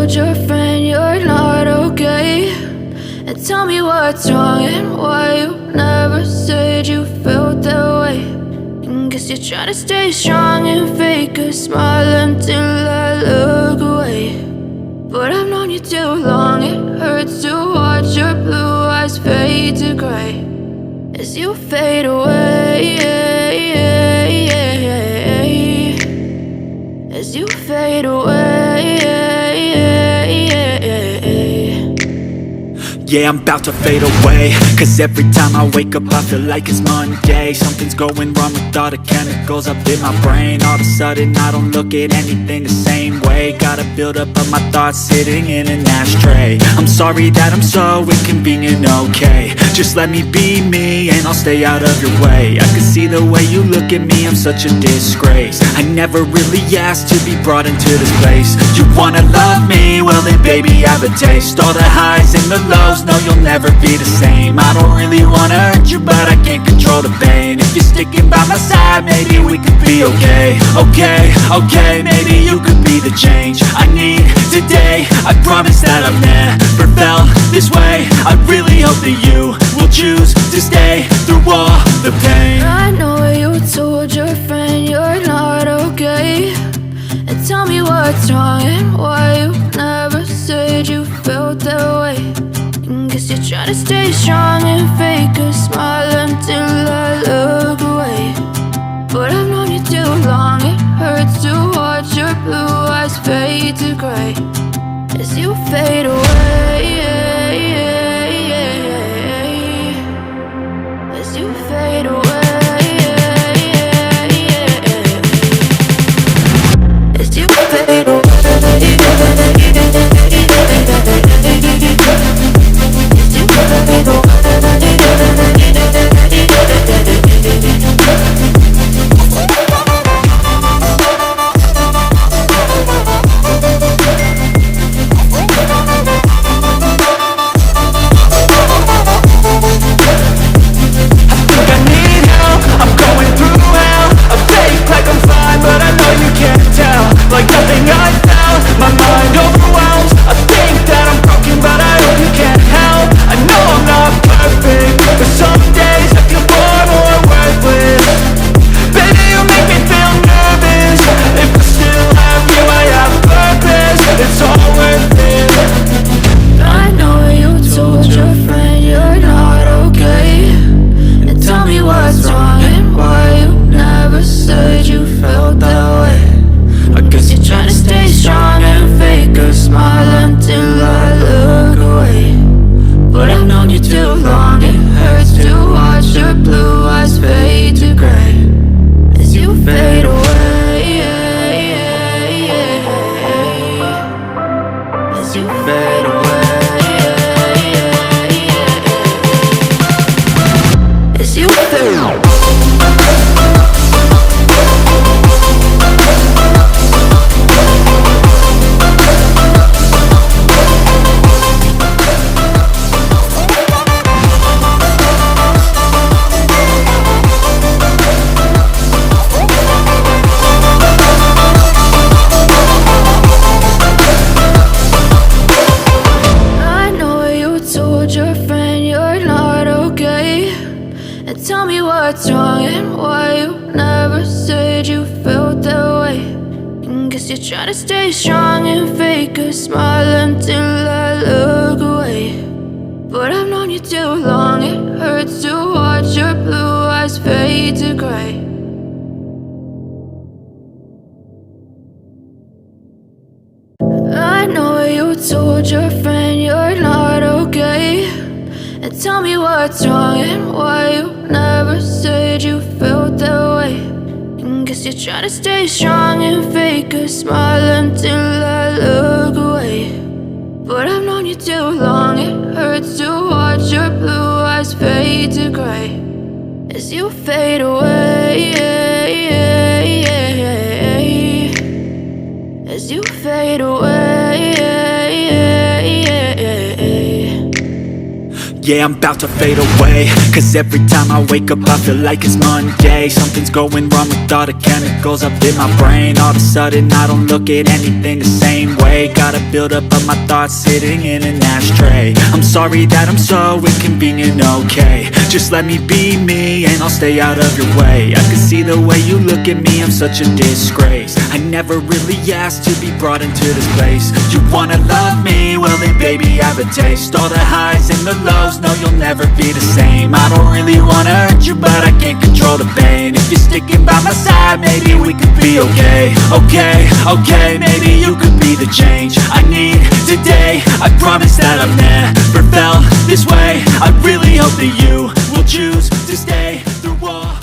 told your friend you're not okay? And tell me what's wrong and why you never said you felt that way. And guess you're trying to stay strong and fake a smile until I look away. But I've known you too long, it hurts to watch your blue eyes fade to gray as you fade away, as you fade away. Yeah, I'm about to fade away, cause every time I wake up I feel like it's Monday. Something's going wrong with all the chemicals up in my brain. All of a sudden I don't look at anything the same way. Got a buildup of my thoughts sitting in an ashtray. I'm sorry that I'm so inconvenient, okay? Just let me be me and I'll stay out of your way. I can see the way you look at me, I'm such a disgrace. I never really asked to be brought into this place. You wanna love me? Well then baby I have a taste. All the highs and the lows, no you'll never be the same. I don't really wanna hurt you but I can't control the pain. If you're sticking by my side maybe we could be okay. Okay, maybe you could be the change I need today. I promise that I've never felt this way. I really hope that you will choose to stay through all the pain. I know you told your friend you're not okay. And tell me what's wrong and why you never said you felt that way. And guess you're trying to stay strong and fake a smile until I look away. But I've known you too long, it hurts to watch your blue eyes fade to gray as you fade away, as you fade away, as you fade away. Like nothing I felt, my mind overwhelms. I think that I'm broken, but I hope you can't help. I know I'm not perfect, but some days I feel far more worthless. Baby, you make me feel nervous. If I still have you, I have purpose. It's all worth it. I know you told your friend you're not okay. And tell me what's wrong and why you never said you felt that way. I guess you're trying to stay strong and fake a smile until I look away. But I've known you too long, it hurts to watch your blue eyes fade to gray as you fade away, as you fade away, as you fade away. Tell me what's wrong and why you never said you felt that way. And guess you're trying to stay strong and fake a smile until I look away. But I've known you too long, it hurts to watch your blue eyes fade to gray. I know you told your friend you're not okay. And tell me what's wrong and why you never said you felt that way. And guess you're trying to stay strong and fake a smile until I look away. But I've known you too long, it hurts to watch your blue eyes fade to gray as you fade away, as you fade away. Yeah, I'm about to fade away, cause every time I wake up I feel like it's Monday. Something's going wrong with all the chemicals up in my brain. All of a sudden I don't look at anything the same way. Gotta build up of my thoughts sitting in an ashtray. I'm sorry that I'm so inconvenient, okay. Just let me be me and I'll stay out of your way. I can see the way you look at me, I'm such a disgrace. I never really asked to be brought into this place. You wanna love me? Well then baby have a taste. All the highs and the lows, no you'll never be the same. I don't really wanna hurt you but I can't control the pain. If you're sticking by my side, maybe we could be okay. Okay, maybe you could be the change I need today. I promise that I've never felt this way. I really hope that you will choose to stay through all